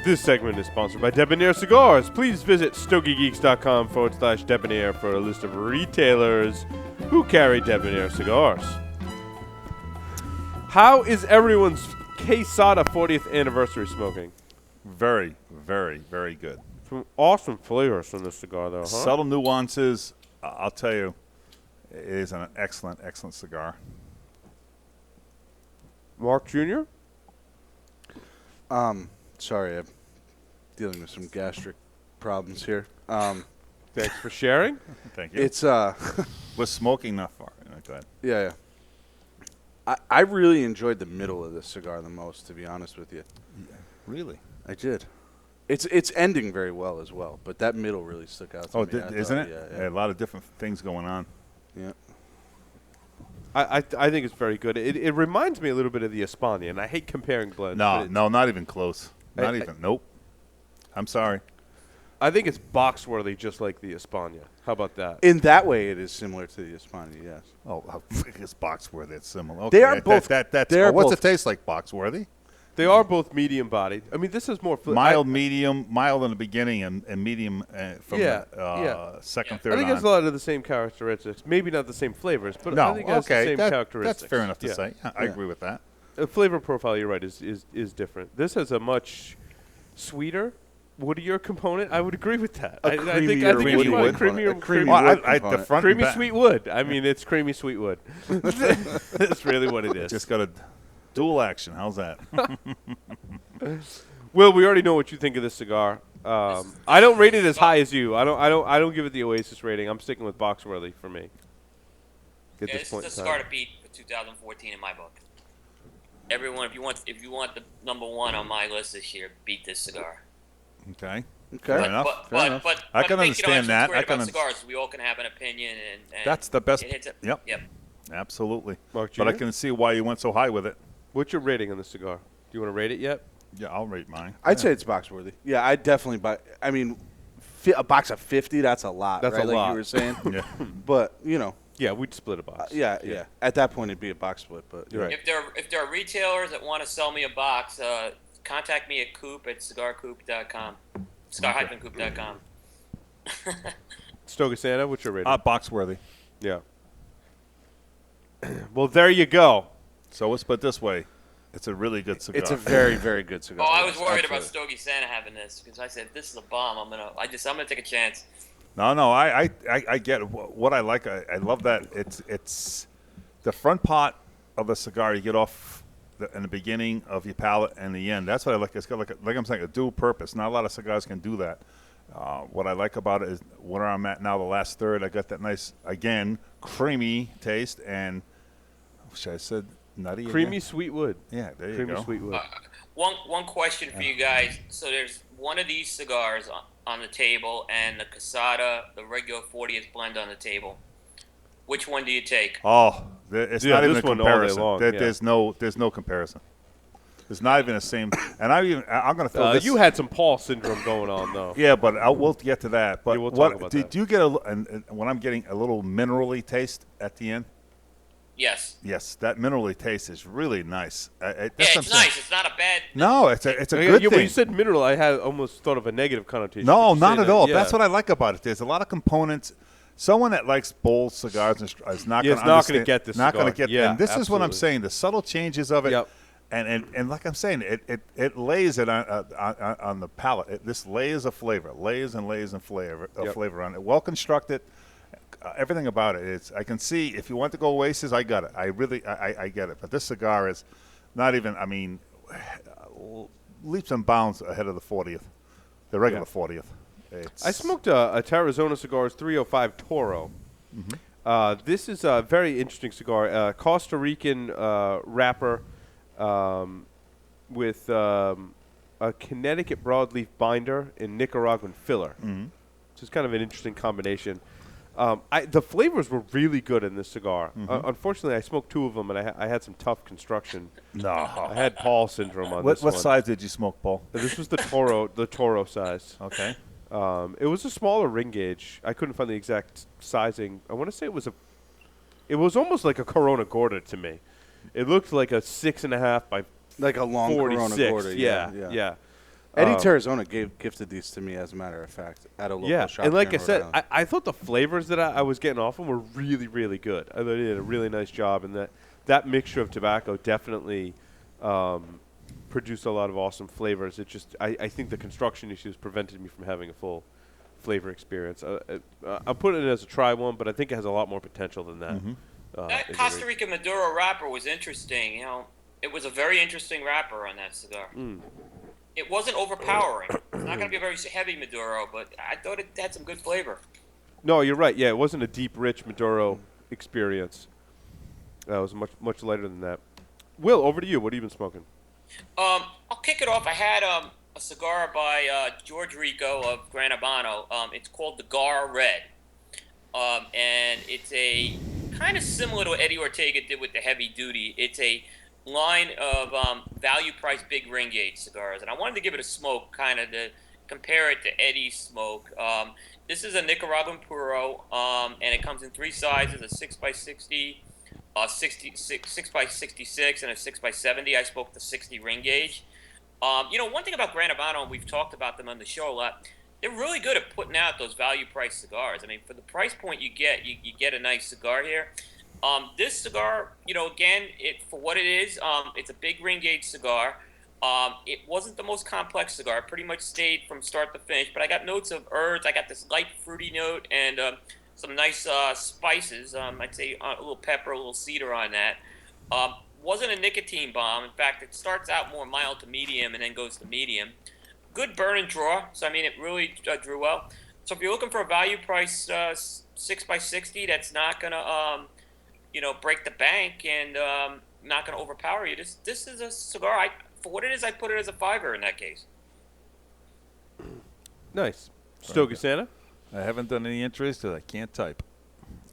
This segment is sponsored by Debonair Cigars. Please visit StokeyGeeks.com/Debonair for a list of retailers who carry Debonair cigars. How is everyone's Quesada 40th anniversary smoking? Very, very, very good. Some awesome flavors from this cigar, though, huh? Subtle nuances. I'll tell you, it is an excellent, excellent cigar. Mark Jr.? Sorry, I'm dealing with some gastric problems here. Thanks for sharing. Thank you. It's We're smoking not far. Go ahead. yeah. I really enjoyed the middle of this cigar the most, to be honest with you. Yeah, really? I did. It's ending very well as well, but that middle really stuck out to me. Isn't it? Yeah. A lot of different things going on. Yeah. I think it's very good. It reminds me a little bit of the España, and I hate comparing blends. No, not even close. Nope. I'm sorry. I think it's box-worthy just like the España. How about that? In that way, it is similar to the España, yes. Oh, it's Boxworthy. It's similar. Okay. They are both. What's both, it taste like, Boxworthy? They are both medium-bodied. I mean, this is more mild in the beginning, and medium from second, third. I think it has a lot of the same characteristics. Maybe not the same flavors, but I think it has the same characteristics. That's fair enough to say. I agree with that. The flavor profile, you're right, is different. This has a much sweeter, woodier component. I would agree with that. I think it's creamy sweet wood. I mean, it's creamy sweet wood. That's really what it is. Just got a dual action. How's that? Will, we already know what you think of this cigar. I don't rate it as high as you. I don't give it the Oasis rating. I'm sticking with Boxworthy for me. This is a cigar to beat for 2014 in my book. Everyone, if you want the number one on my list this year, beat this cigar. Okay. Fair enough. But I can understand that. Cigars, we all can have an opinion, and that's the best. Yep. Absolutely. Mark Jr.? But I can see why you went so high with it. What's your rating on the cigar? Do you want to rate it yet? Yeah, I'll rate mine. I'd say it's box-worthy. Yeah, I'd definitely buy. I mean, a box of 50, that's a lot. That's right? a lot. Like you were saying. Yeah. But, you know. Yeah, we'd split a box. Yeah. At that point, it'd be a box split. But you're right. If there are retailers that want to sell me a box, contact me at Coop at cigarcoop.com. Cigar-coop.com. Stogie Santa, what's your rating? Boxworthy. Yeah. Well, there you go. So let's put it this way. It's a really good cigar. It's a very, very good cigar. Oh, I was worried about Stogie Santa having this because I said, if this is a bomb, I'm gonna take a chance. No, I get it. What I like. I love that it's the front part of the cigar you get off in the beginning of your palate and the end. That's what I like. It's got like I'm saying, a dual purpose. Not a lot of cigars can do that. What I like about it is where I'm at now, the last third. I got that nice, again, creamy taste and I said nutty. Creamy again? sweet wood. Yeah, there you creamy go. Sweet wood. One question for you guys. So there's one of these cigars on the table and the Quesada, the regular 40th blend on the table. Which one do you take? Oh, it's not even a comparison. Long, there's no comparison. It's not even the same. And I'm going to throw this. You had some Paul syndrome going on, though. Yeah, but we'll get to that. But we'll talk about that. Do you get when I'm getting a little minerally taste at the end? Yes. Yes, that minerally taste is really nice. It's nice. It's not a bad. No, it's a good thing. When you said mineral, I had almost thought of a negative connotation. No, not at all. Yeah. That's what I like about it. There's a lot of components. Someone that likes bold cigars is not going to get this. Not going to get. Yeah, and this absolutely. is what I'm saying. The subtle changes of it. Yep. And like I'm saying, it lays it on the palate. This layers of flavor, layers and layers of flavor on it. Well constructed. Everything about it is. I can see if you want to go Oasis, I got it. I get it. But this cigar is not even. I mean, leaps and bounds ahead of the 40th, the regular 40th. I smoked a Arizona Cigars 305 Toro. Mm-hmm. This is a very interesting cigar. Costa Rican wrapper with a Connecticut broadleaf binder and Nicaraguan filler. Mm-hmm. Which is kind of an interesting combination. The flavors were really good in this cigar. Mm-hmm. Unfortunately, I smoked two of them, and I had some tough construction. No, I had Paul syndrome on this one. What size did you smoke, Paul? This was the Toro size. Okay. It was a smaller ring gauge. I couldn't find the exact sizing. I want to say it was almost like a Corona Gorda to me. It looked like a 6.5 by like a long 46. Corona Gorda. Yeah. Eddie Tarazona gifted these to me, as a matter of fact, at a local shop. And like I here in said, Rhode Island. I thought the flavors that I was getting off them were really, really good. I thought they did a really nice job, and that mixture of tobacco definitely produced a lot of awesome flavors. It just, I think the construction issues prevented me from having a full flavor experience. I'll put it as a try one, but I think it has a lot more potential than that. Mm-hmm. That Costa Rica Maduro wrapper was interesting. It was a very interesting wrapper on that cigar. It wasn't overpowering. It's not going to be a very heavy Maduro, but I thought it had some good flavor. No, you're right. Yeah, it wasn't a deep, rich Maduro experience. It was much lighter than that. Will, over to you. What have you been smoking? I'll kick it off. I had a cigar by George Rico of Gran Habano. It's called the Gar Red. And it's a kind of similar to what Eddie Ortega did with the Heavy Duty. It's a line of value price big ring gauge cigars, and I wanted to give it a smoke, kind of to compare it to Eddie's smoke. This is a Nicaraguan Puro, and it comes in 3 sizes: a 6x60, 6x66, and a 6x70. I spoke the 60 ring gauge. One thing about Gran Habano, and we've talked about them on the show a lot, they're really good at putting out those value price cigars. I mean, for the price point you get, you get a nice cigar here. This cigar, again, for what it is, it's a big ring gauge cigar. It wasn't the most complex cigar. It pretty much stayed from start to finish, but I got notes of herbs. I got this light fruity note and some nice spices. I'd say a little pepper, a little cedar on that. Wasn't a nicotine bomb. In fact, it starts out more mild to medium and then goes to medium. Good burn and draw. So, I mean, it really drew well. So if you're looking for a value price 6x60, that's not going to break the bank and not going to overpower you. This is a cigar. For what it is, I put it as a 5er in that case. Nice. Stogie Santa? I haven't done any interest because I can't type.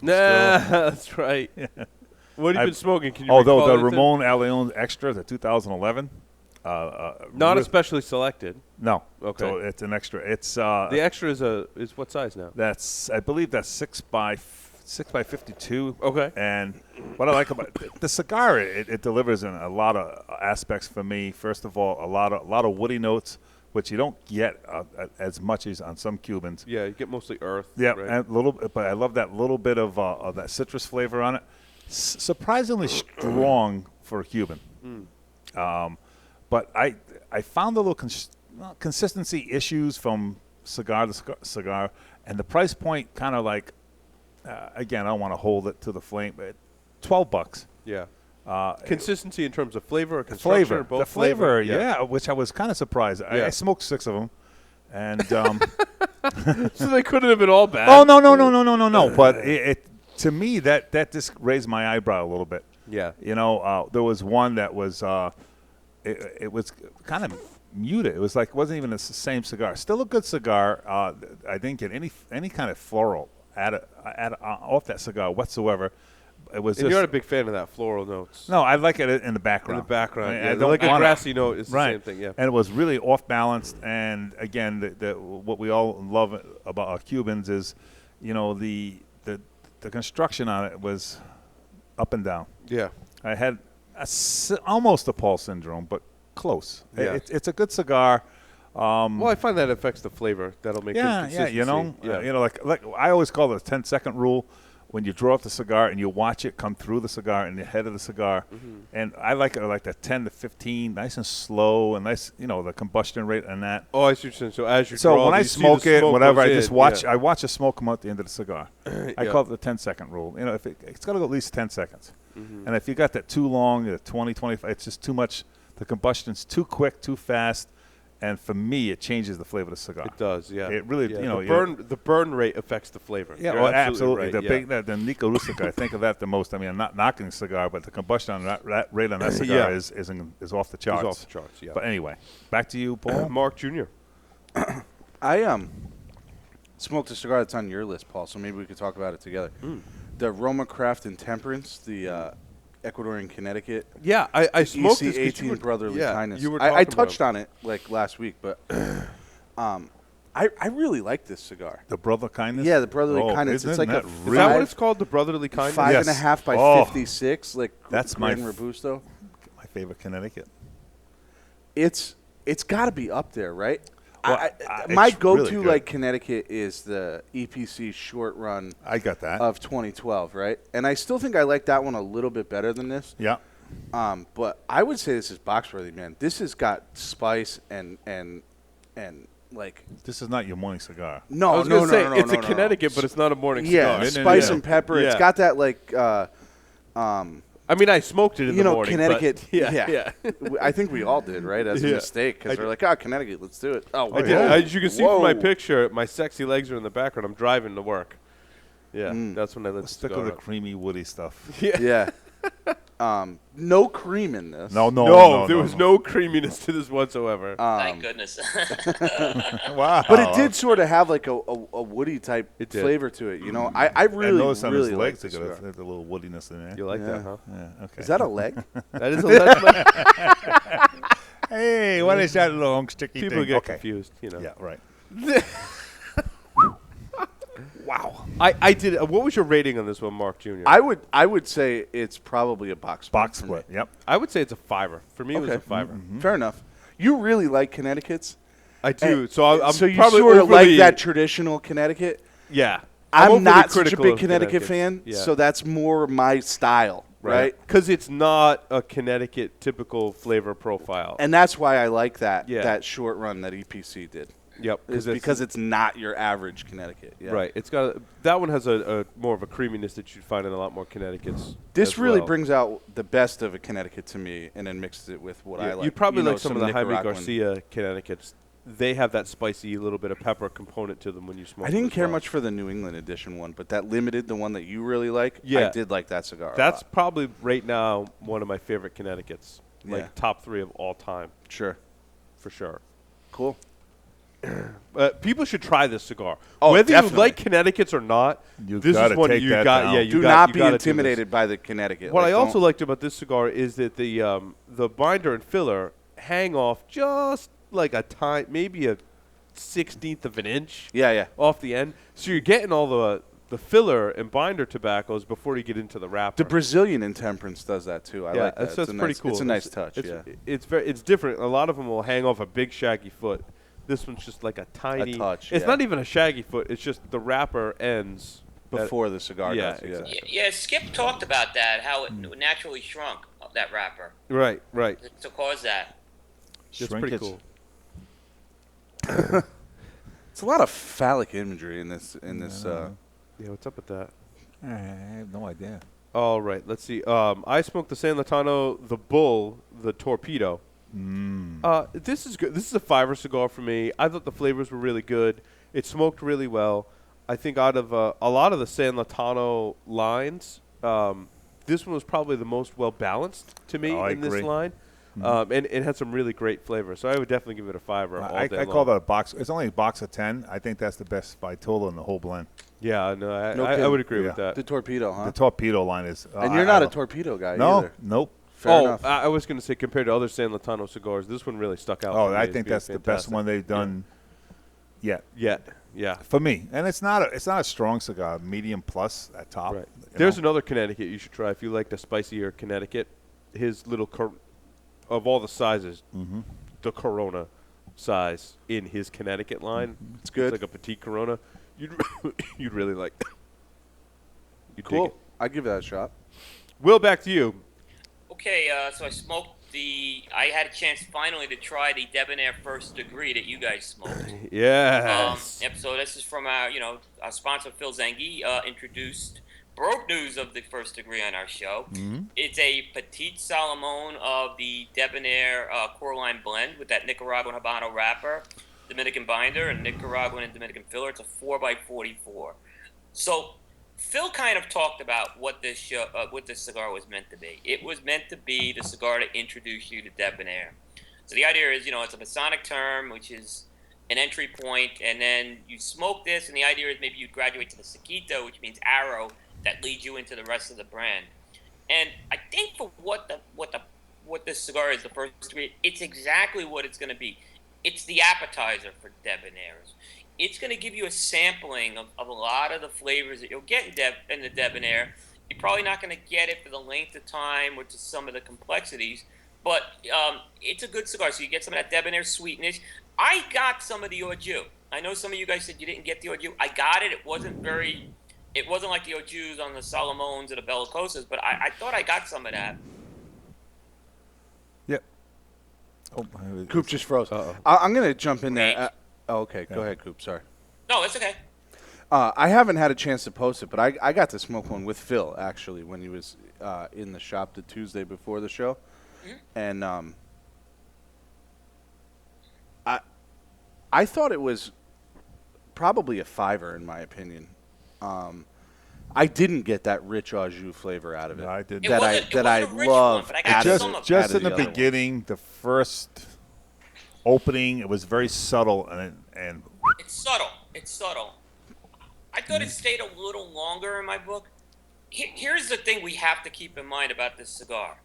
Nah, that's right. Yeah. What have you been smoking? Can you recall the Ramon Alleon Extra, the 2011. Not especially selected. No. Okay. So it's an extra. It's the extra is what size now? I believe that's 6x52. Okay. And what I like about the cigar, it delivers in a lot of aspects for me. First of all, a lot of woody notes, which you don't get as much as on some Cubans. Yeah, you get mostly earth. Yeah, right? but I love that little bit of that citrus flavor on it. Surprisingly strong for a Cuban. But I found a little consistency issues from cigar to cigar, and the price point kind of like, again, I don't want to hold it to the flame, but $12. Yeah. Consistency in terms of flavor or construction? Flavor. Or both the flavor, yeah, which I was kind of surprised. Yeah. I smoked 6 of them. And so they couldn't have been all bad. Oh, no. But to me, that just raised my eyebrow a little bit. Yeah. There was one that was it was kind of muted. It was like, it wasn't even the same cigar. Still a good cigar. I didn't get any kind of floral off that cigar whatsoever. It was. And you're not a big fan of that floral notes. No, I like it in the background. In the background, I don't like a grassy note. It's the same thing, yeah. And it was really off balance. And again, what we all love about our Cubans is, the construction on it was up and down. Yeah. I had almost a Paul syndrome, but close. Yeah. It's a good cigar. Well, I find that affects the flavor. That'll make consistency. Like I always call it a 10-second rule. When you draw up the cigar and you watch it come through the cigar and the head of the cigar, and I like it like that 10 to 15, nice and slow, and nice, the combustion rate on that. Oh, I see what you're saying. So as you when I smoke it, whatever, I just watch. I watch the smoke come out the end of the cigar. I call it the 10-second rule. If it's got to go at least 10 seconds, and if you got that too long, 20, 25, it's just too much. The combustion's too quick, too fast. And for me, it changes the flavor of the cigar. It does, yeah. It really, the burn rate affects the flavor. Yeah, well, absolutely. Right, the Nico Rustica, I think of that the most. I mean, I'm not knocking the cigar, but the combustion on that rate on that cigar is off the charts. It's off the charts, yeah. But anyway, back to you, Paul. Mark Jr. I smoked a cigar that's on your list, Paul, so maybe we could talk about it together. The Roma Craft and Temperance, the Ecuadorian Connecticut. Yeah, I smoked this. 18 Brotherly Kindness. I touched on it like last week, but I really like this cigar. The Brother Kindness? Yeah, the Brotherly Kindness. It's like is that what it's called, the Brotherly Kindness? 5.5 by 56, like that's Gran Robusto. My favorite Connecticut. It's It's got to be up there, right? Well, my it's go-to really good. like Connecticut is the EPC short run. I got that. Of 2012, right? And I still think I like that one a little bit better than this. Yeah. But I would say this is box worthy, man. This has got spice and like. This is not your morning cigar. No, I was gonna say no, it's no, a Connecticut, but it's not a morning yeah, cigar. spice and pepper. Yeah. It's got that like. I mean, I smoked it in the morning. Connecticut. But yeah. I think we all did, right? As a mistake, because we're like, Connecticut, let's do it. Oh, I did. As you can see from my picture, my sexy legs are in the background. I'm driving to work. Yeah, that's when I lit the Stick cigar with the up. creamy, woody stuff. Yeah. No cream in this. No, there was no creaminess to this whatsoever. Thank goodness. Wow. But it did sort of have like a woody type flavor to it, you know. I really, noticed on really his like legs, this they got cigar. a little woodiness in there. You like that, huh? Yeah, okay. Is that a leg? That is a leg. Hey, what is that long sticky People thing? get confused, you know. Yeah, right. Wow. I did. What was your rating on this one, Mark Jr.? I would say it's probably a box Box split. split. Yep. I would say it's a 5. For me, it was a 5. Fair enough. You really like Connecticut's? I do. So I'm so you probably sort of overly, like that traditional Connecticut? Yeah. I'm overly not such a critical big of Connecticut fan, Connecticut's. so that's more my style, right? Because it's not a Connecticut typical flavor profile. And that's why I like that Yeah. short run that EPC did. Yep. Because it's not your average Connecticut. Yeah. Right. It's got that one has a more of a creaminess that you'd find in a lot more Connecticut's. This as really well. brings out the best of a Connecticut to me, and then mixes it with what I like. You probably like some of the Jaime Nicaraguan. Garcia Connecticut's. They have that spicy little bit of pepper component to them when you smoke. I didn't them as care well. much for the New England edition one, but that limited, the one that you really like, Yeah. I did like that cigar. That's a lot. probably right now one of my favorite Connecticut's. Like Yeah. top 3 of all time, Sure. for sure. Cool. People should try this cigar. Oh, Whether definitely. you like Connecticut's or not, You this gotta is one take you that got. down. Yeah, you Do got, not you be gotta do this. intimidated by the Connecticut. What Like, I also don't- liked about this cigar is that the binder and filler hang off just like a tiny, maybe a 1/16 of an inch Yeah. off the end. So you're getting all the filler and binder tobaccos before you get into the wrapper. The Brazilian Intemperance does that too. I yeah, like that. that's pretty cool. It's a nice touch. It's different. A lot of them will hang off a big shaggy foot. This one's just like a tiny touch, It's yeah. not even a shaggy foot. It's just the wrapper ends Before the cigar yeah, does. exactly. Yeah, Skip talked about that, how it naturally shrunk, that wrapper, Right. to cause that. It's pretty Shrinkage. cool. It's a lot of phallic imagery in this. Yeah, what's up with that? I have no idea. All right, let's see. I smoked the San Latano, the Bull, the Torpedo. This is good. This is a 5 cigar for me. I thought the flavors were really good. It smoked really well. I think out of a lot of the San Latano lines, this one was probably the most well balanced to me I in this agree. line, and it had some really great flavor. So I would definitely give it a 5 all I day call long. that a box. It's only a box of 10. I think that's the best Vitola in the whole blend. Yeah, no, No I kidding. would agree Yeah. with that. The torpedo, huh? The torpedo line is. And you're not a torpedo guy No, either. nope. Fair enough. I was going to say compared to other San Latano cigars, this one really stuck out. Oh, for me I as think being that's the best fantastic. one they've done yet Yeah. for me. And it's not a strong cigar, medium plus at top. Right. you There's know? another Connecticut you should try if you like the spicier Connecticut. His little of all the sizes, the Corona size in his Connecticut line. It's good. It's like a petite Corona. You'd really like. You'd dig Cool. it. I'd give that a shot. Will, back to you. Okay, so I smoked I had a chance finally to try the Debonair First Degree that you guys smoked. Yes. Yep, so this is from our sponsor Phil Zengi, broke news of the First Degree on our show. It's a Petite Salamone of the Debonair Core Line blend with that Nicaraguan Habano wrapper, Dominican binder, and Nicaraguan and Dominican filler. It's a 4x44. So Phil kind of talked about what this cigar was meant to be. It was meant to be the cigar to introduce you to Debonair. So the idea is, it's a Masonic term, which is an entry point, and then you smoke this, and the idea is maybe you graduate to the Sequito, which means arrow, that leads you into the rest of the brand. And I think for what this cigar is, the First Degree, it's exactly what it's going to be. It's the appetizer for Debonairs. It's going to give you a sampling of a lot of the flavors that you'll get in the Debonair. You're probably not going to get it for the length of time or to some of the complexities, but it's a good cigar. So you get some of that debonair sweetness. I got some of the Orgeau. I know some of you guys said you didn't get the Orgeau. I got it. It wasn't like the Orgeaus on the Salamones or the Bellicosas, but I thought I got some of that. Yep. Oh, Coop just froze. I'm going to jump in there. Okay. Go ahead, Coop. Sorry. No, it's okay. I haven't had a chance to post it, but I got to smoke one with Phil, actually, when he was in the shop the Tuesday before the show. Mm-hmm. And I thought it was probably a 5-er, in my opinion. I didn't get that rich au jus flavor out of it. No, I didn't. I love. Just in the beginning, the first opening, it was very subtle, and it's subtle. It's subtle. I thought it stayed a little longer in my book. Here's the thing we have to keep in mind about this cigar.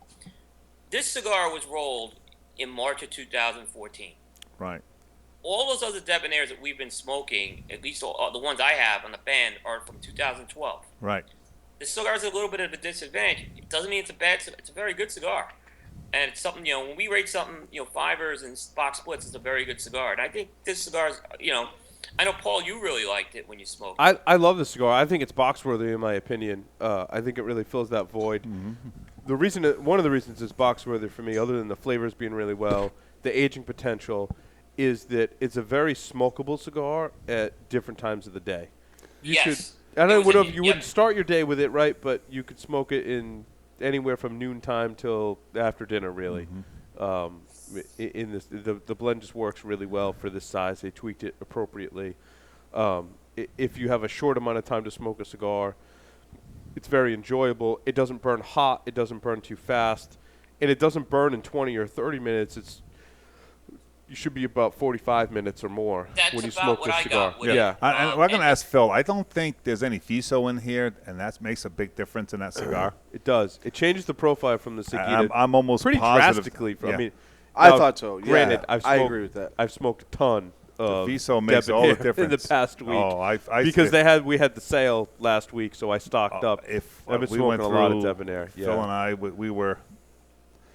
This cigar was rolled in March of 2014. Right. All those other debonairs that we've been smoking, at least all, the ones I have on the band, are from 2012. Right. This cigar is a little bit of a disadvantage. It doesn't mean it's a bad cigar. It's a very good cigar. And it's something, when we rate something, 5ers and box splits, it's a very good cigar. And I think this cigar is, I know, Paul, you really liked it when you smoked it. I love this cigar. I think it's box-worthy, in my opinion. I think it really fills that void. Mm-hmm. One of the reasons it's box-worthy for me, other than the flavors being really well, the aging potential, is that it's a very smokable cigar at different times of the day. You wouldn't start your day with it, right? But you could smoke it in anywhere from noontime till after dinner, really. Mm-hmm. The blend just works really well for this size. They tweaked it appropriately. If you have a short amount of time to smoke a cigar, it's very enjoyable. It doesn't burn hot. It doesn't burn too fast. And it doesn't burn in 20 or 30 minutes. You should be about 45 minutes or more when you smoke this cigar. And I'm going to ask Phil. I don't think there's any FISO in here, and that makes a big difference in that cigar. It does. It changes the profile from the Seguita. I'm almost pretty positive. Drastically. I thought so. Yeah, granted, I agree with that. I've smoked a ton of the FISO makes all the difference in the past week. Because we had the sale last week, so I stocked up. I've been smoking a lot of Debonair. Phil and I, we were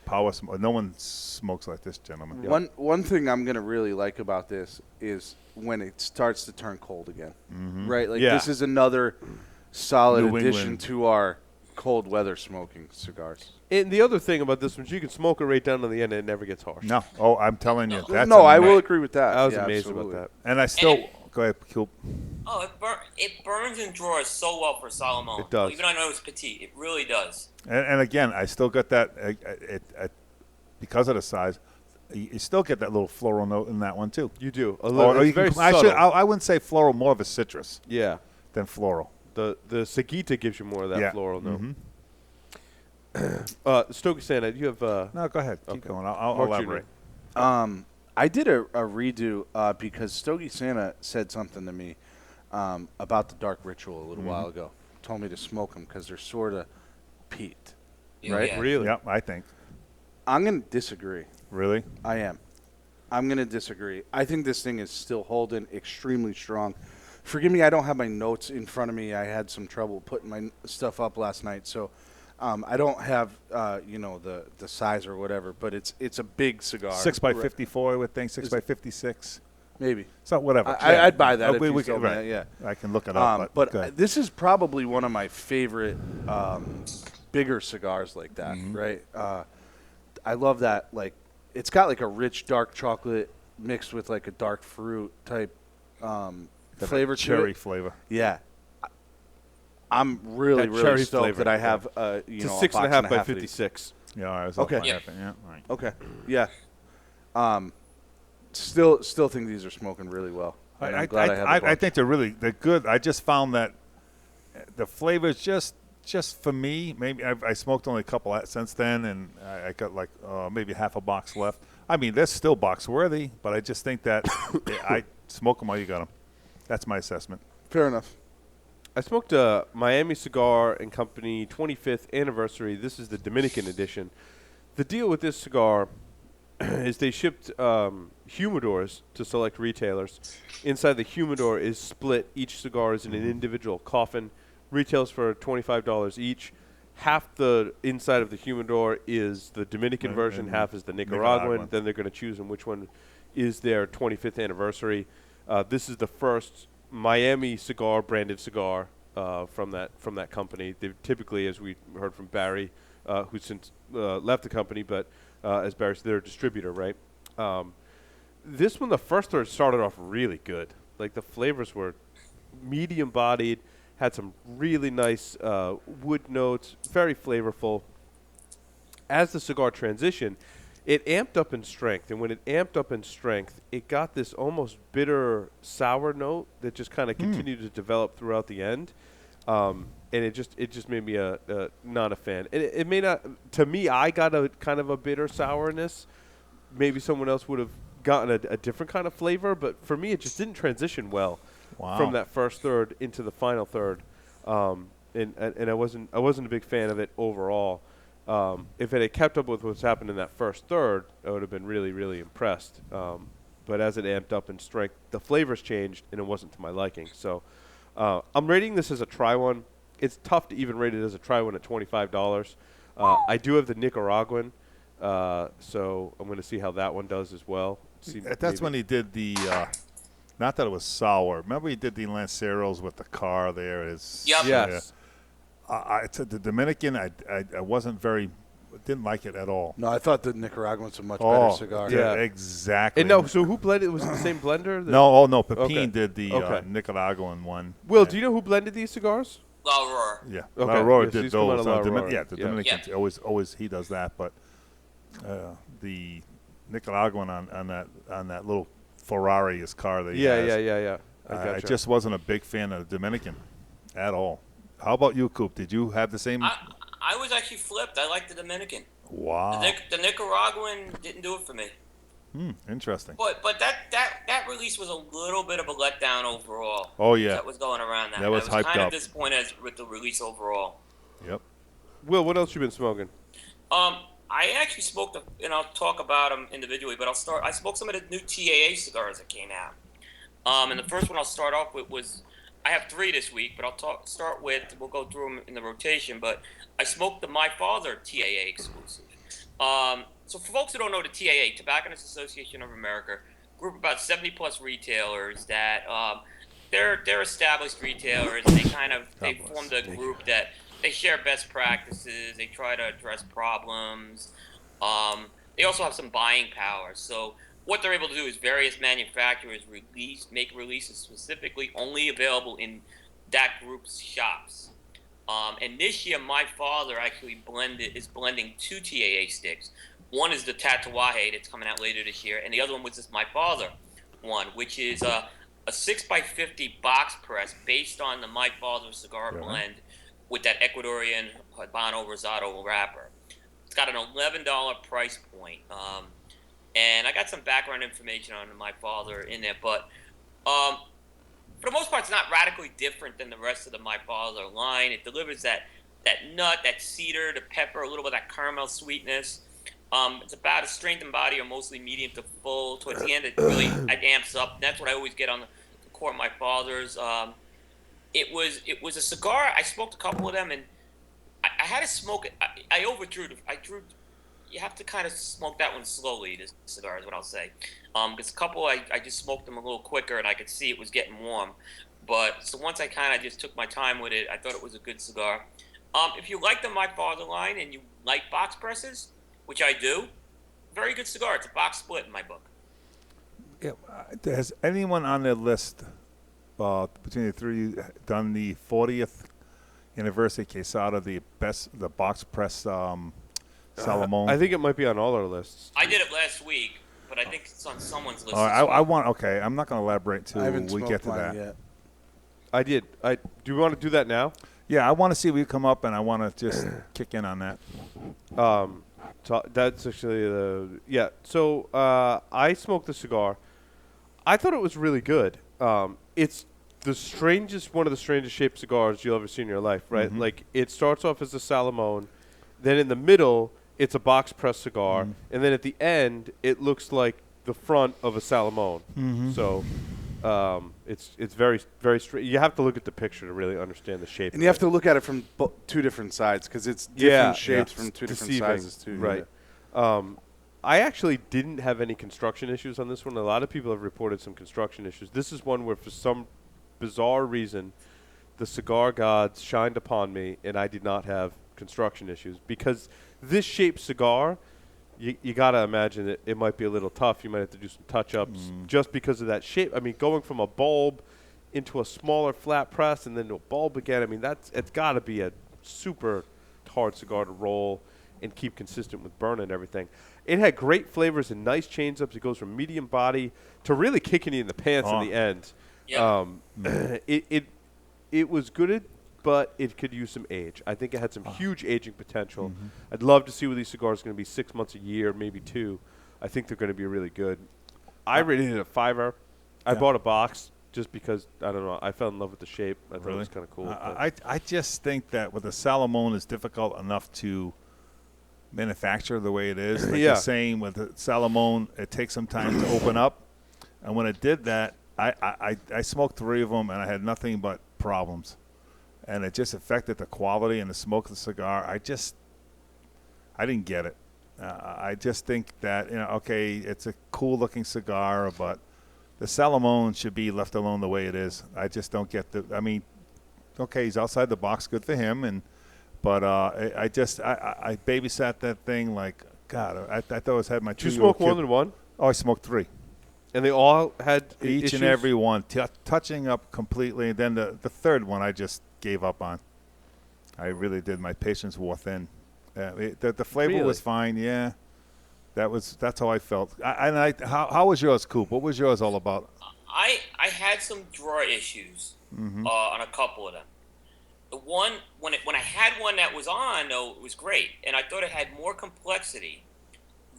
power. No one smokes like this, gentlemen. Yeah. One thing I'm gonna really like about this is when it starts to turn cold again, right? This is another solid addition to our cold weather smoking cigars. And the other thing about this one is you can smoke it right down to the end and it never gets harsh. No. I'm telling you. I will agree with that. I was amazed about that. And I still go ahead, Coop. Oh, it burns and draws so well for Salamone. It does. Even though I know it's petite, it really does. And again, I still got that because of the size. You still get that little floral note in that one too. You do. A little. It's very subtle. I wouldn't say floral, more of a citrus. Yeah. Than floral. The Seguita gives you more of that floral note. Mm-hmm. Stogie Santa, you have. No, go ahead. Keep going. I'll elaborate. I did a redo because Stogie Santa said something to me about the Dark Ritual a little while ago. Told me to smoke them because they're sort of peaked. Right? Yeah. Really? Yep, I think. I'm going to disagree. Really? I am. I'm going to disagree. I think this thing is still holding extremely strong. Forgive me, I don't have my notes in front of me. I had some trouble putting my stuff up last night, so I don't have the size or whatever. But it's a big cigar. 6x54, I would think. 6x56. Maybe. So whatever. I'd buy that. We can, right. Yeah. I can look it up. But this is probably one of my favorite bigger cigars like that. Right. I love that. Like, it's got like a rich dark chocolate mixed with like a dark fruit type flavor. Cherry flavor. Yeah. I'm really stoked flavor. That I have it's a 6.5 by 56. Yeah, I was okay. Yeah, right. Okay. Yeah. Still think these are smoking really well. I'm glad I have I think they're good. I just found that the flavors just for me, maybe I smoked only a couple since then, and I got like maybe half a box left. I mean, they're still box worthy, but I just think that I smoke them while you got them. That's my assessment. Fair enough. I smoked a Miami Cigar and Company 25th anniversary. This is the Dominican edition. The deal with this cigar is they shipped humidors to select retailers. Inside the humidor is split. Each cigar is in an individual coffin. Retails for $25 each. half the inside of the humidor is the Dominican version, half is the Nicaraguan. Then they're going to choose which one is their 25th anniversary. This is the first Miami cigar branded cigar from that company. They typically, as we heard from Barry, who's since left the company, but as Barry said, they're a distributor, right? This one, the first third started off really good. Like the flavors were medium bodied, had some really nice wood notes, very flavorful. As the cigar transitioned, it amped up in strength, and when it amped up in strength, it got this almost bitter sour note that just kind of continued to develop throughout the end, and it just made me not a fan. And it may not, to me, I got a kind of a bitter sourness. Maybe someone else would have gotten a different kind of flavor, but for me, it just didn't transition well from that first third into the final third, and I wasn't a big fan of it overall. If it had kept up with what's happened in that first third, I would have been really, really impressed. But as it amped up in strength, the flavors changed, and it wasn't to my liking. So I'm rating this as a try one. It's tough to even rate it as a try one at $25. I do have the Nicaraguan, so I'm going to see how that one does as well. That's when he did the not that it was sour. Remember he did the Lanceros with the car there? Yes. The Dominican, I didn't like it at all. No, I thought the Nicaraguan's a much better cigar. Yeah, exactly. And no, so who blended? Was it the same blender? No, Pepin did the Nicaraguan one. Will, do you know who blended these cigars? L'Aurora. Yeah, okay. L'Aurora did those. The Dominican always he does that, but the Nicaraguan on that little Ferrari car that he has. Yeah. I just wasn't a big fan of the Dominican at all. How about you, Coop? Did you have the same? I was actually flipped. I liked the Dominican. Wow. The Nicaraguan didn't do it for me. Interesting. But that release was a little bit of a letdown overall. Oh yeah. That was going around that. That was hyped kind up. of disappointed with the release overall. Yep. Will, what else you been smoking? I actually smoked, and I'll talk about them individually, but I smoked some of the new TAA cigars that came out. And the first one I'll start off with was, I have 3 this week, but start with, we'll go through them in the rotation, but I smoked the My Father TAA exclusive. So for folks who don't know the TAA, Tobacconists Association of America, group of about 70-plus retailers that, they're established retailers. They formed a group that they share best practices. They try to address problems. They also have some buying power. So what they're able to do is various manufacturers make releases specifically only available in that group's shops. And this year, My Father actually is blending 2 TAA sticks. One is the Tatuaje that's coming out later this year, and the other one was this My Father one, which is a 6x50 box press based on the My Father cigar blend with that Ecuadorian Habano Rosado wrapper. It's got an $11 price point. And I got some background information on My Father in there, but for the most part, it's not radically different than the rest of the My Father line. It delivers that nut, that cedar, the pepper, a little bit of that caramel sweetness. It's about a strength and body, or mostly medium to full. Towards the end, it really amps up. And that's what I always get on the core of My Father's. It was a cigar. I smoked a couple of them, and I had to smoke it. I overdrew. You have to kind of smoke that one slowly, this cigar is what I'll say. Because a couple, I just smoked them a little quicker, and I could see it was getting warm. But so once I kind of just took my time with it, I thought it was a good cigar. If you like the My Father line and you like box presses, which I do, very good cigar. It's a box split in my book. Yeah. Has anyone on their list between the three done the 40th anniversary Quesada, the box press Salamone? I think it might be on all our lists. I did it last week, but I think it's on someone's list. Okay, I'm not going to elaborate till we get to that. Yet. I did. Do you want to do that now? Yeah, I want to see if we come up, and I want to just kick in on that. So that's actually So I smoked the cigar. I thought it was really good. It's one of the strangest shaped cigars you'll ever see in your life, right? Mm-hmm. Like, it starts off as a Salamone, then in the middle, it's a box press cigar, and then at the end, it looks like the front of a Salamone. Mm-hmm. So It's very, very straight. You have to look at the picture to really understand the shape. And you have to look at it from two different sides because it's different shapes from two different sizes too. Right. Yeah. I actually didn't have any construction issues on this one. A lot of people have reported some construction issues. This is one where for some bizarre reason the cigar gods shined upon me and I did not have construction issues. Because this shaped cigar, you got to imagine that it might be a little tough. You might have to do some touch-ups just because of that shape. I mean, going from a bulb into a smaller flat press and then to a bulb again, I mean, it's got to be a super hard cigar to roll and keep consistent with burn and everything. It had great flavors and nice change ups. It goes from medium body to really kicking you in the pants in the end. Yeah. It was good, but it could use some age. I think it had some huge aging potential. I'd love to see where these cigars are going to be 6 months, a year, maybe 2. I think they're going to be really good. I rated it a 5-er. I bought a box just because, I don't know, I fell in love with the shape. I thought it was kind of cool. I just think that with the Salamone, it's difficult enough to manufacture the way it is. Like you're saying, with the Salamone, it takes some time to open up. And when it did that, I smoked 3 of them, and I had nothing but problems. And it just affected the quality and the smoke of the cigar. I didn't get it. I just think that, okay, it's a cool-looking cigar, but the Salamone should be left alone the way it is. I just don't get okay, he's outside the box, good for him, but I babysat that thing like, God, I thought I had my 2-year-old Did you smoke more than one? Oh, I smoked 3. And they all had each issues? And every one touching up completely. And then the third one I just gave up on. I really did. My patience wore thin. The flavor was fine. Yeah, that's how I felt. How was yours, Coop? What was yours all about? I had some drawer issues on a couple of them. The one when I had one that was on, though, it was great, and I thought it had more complexity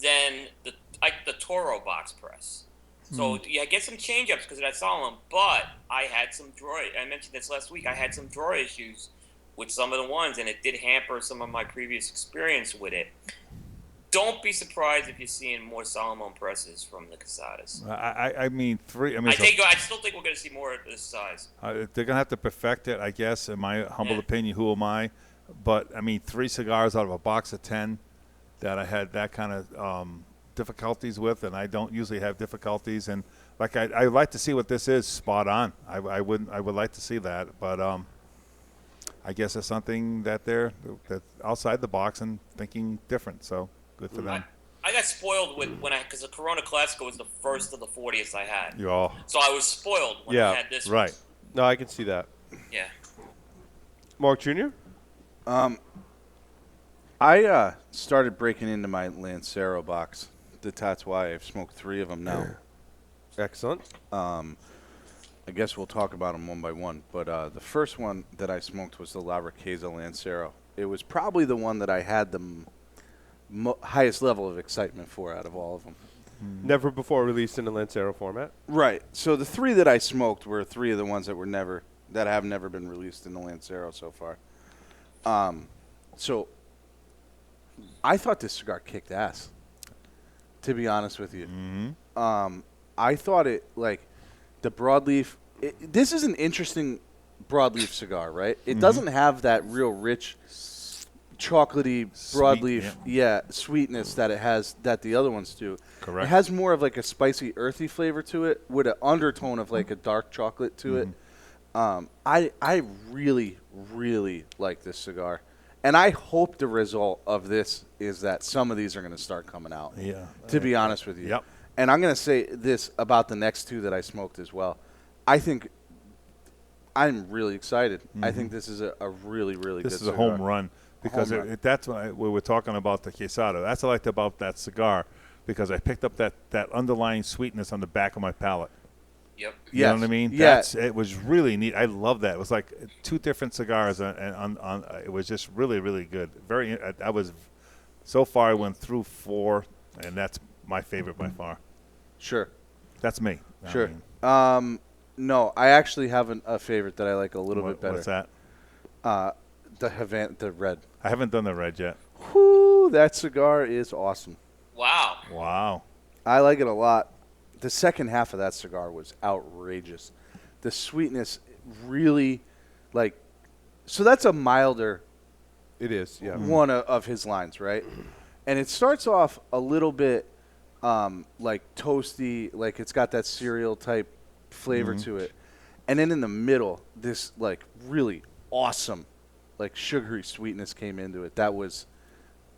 than the Toro box press. So I get some change-ups because of that Solomon, but I had some drawer. I mentioned this last week. I had some drawer issues with some of the ones, and it did hamper some of my previous experience with it. Don't be surprised if you're seeing more Solomon presses from the Casadas. I mean, 3. I still think we're going to see more of this size. They're going to have to perfect it, I guess, in my humble opinion. Who am I? But, 3 cigars out of a box of 10 that I had that kind of difficulties with, and I don't usually have difficulties. And, like, I like to see what this is spot on. I would like to see that. But I guess it's something that they're outside the box and thinking different. So, good for them. I got spoiled because the Corona Classico was the first of the 40th I had. Oh. So I was spoiled when I had this right. one. No, I can see that. Yeah. Mark Jr.? I started breaking into my Lancero box. That's why I've smoked 3 of them now. Excellent. I guess we'll talk about them one by one. But the first one that I smoked was the Labret Lancero. It was probably the one that I had the highest level of excitement for out of all of them. Never before released in the Lancero format. Right. So the 3 that I smoked were 3 of the ones that have never been released in the Lancero so far. So I thought this cigar kicked ass, to be honest with you. I thought it, like, the broadleaf. This is an interesting broadleaf cigar, right? It doesn't have that real rich, chocolatey broadleaf, sweetness that it has that the other ones do. Correct. It has more of like a spicy, earthy flavor to it with an undertone of like a dark chocolate to it. I really, really like this cigar. And I hope the result of this is that some of these are going to start coming out. Yeah. To be honest with you. Yep. And I'm going to say this about the next 2 that I smoked as well. I think I'm really excited. I think this is a really, really good cigar. This is a home run because that's what we were talking about the Quesada. That's what I liked about that cigar because I picked up that underlying sweetness on the back of my palate. Yep. You know what I mean? Yeah. It was really neat. I love that. It was like 2 different cigars, and it was just really, really good. I was so far. I went through 4, and that's my favorite by far. Sure. That's me. Sure. No, I actually have a favorite that I like a little bit better. What's that? The red. I haven't done the red yet. Whoo, that cigar is awesome. Wow. I like it a lot. The second half of that cigar was outrageous. the sweetness really, like, so that's a milder It is, yeah. one of his lines, right? And it starts off a little bit like toasty, like it's got that cereal type flavor to it. And then in the middle, this like really awesome, like sugary sweetness came into it. That was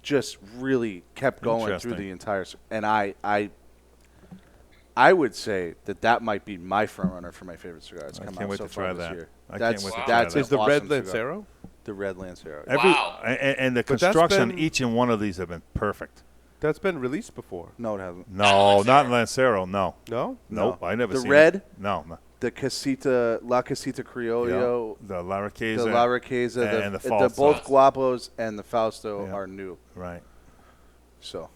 just really kept going through the entire. And I would say that might be my front runner for my favorite cigar that's come out so far this year. That's Is the awesome red cigar. Lancero? The red Lancero. Wow. And the construction, each and one of these have been perfect. That's been released before. No, it hasn't. No, not Lancero. No. No? Nope. I never The seen red? it. No. The La Casita Criollo, The La Riqueza. the La Riqueza, and the the Fausto. both Guapos and the Fausto are new. Right. So,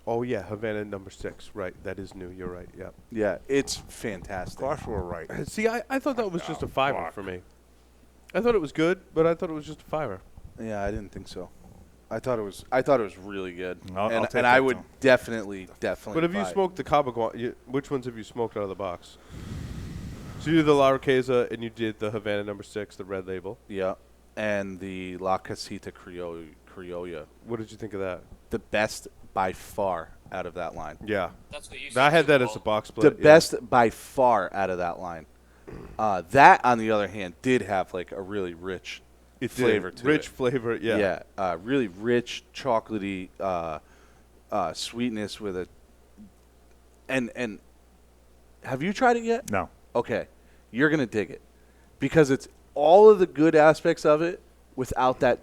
Oh, yeah, Havana number 6. Right, that is new. You're right, yeah. yeah, it's fantastic. Gosh, we're right. See, I thought that was just a fiver for me. I thought it was good, but I thought it was just a fiver. Yeah, I didn't think so. I thought it was really good. I'll take and that I would too. definitely. But have you buy it. smoked the Cabo Guan? Which ones have you smoked out of the box? So you did the La Riqueza and you did the Havana number 6, the red label. Yeah, and the La Casita Criolla. What did you think of that? The best by far out of that line. Yeah. That's what you I had said, that as a box The split. best by far out of that line. That, on the other hand, did have like a really rich flavor to it. Rich flavor, yeah. Yeah, really rich, chocolatey sweetness with a. And have you tried it yet? No. Okay, you're gonna dig it because it's all of the good aspects of it without that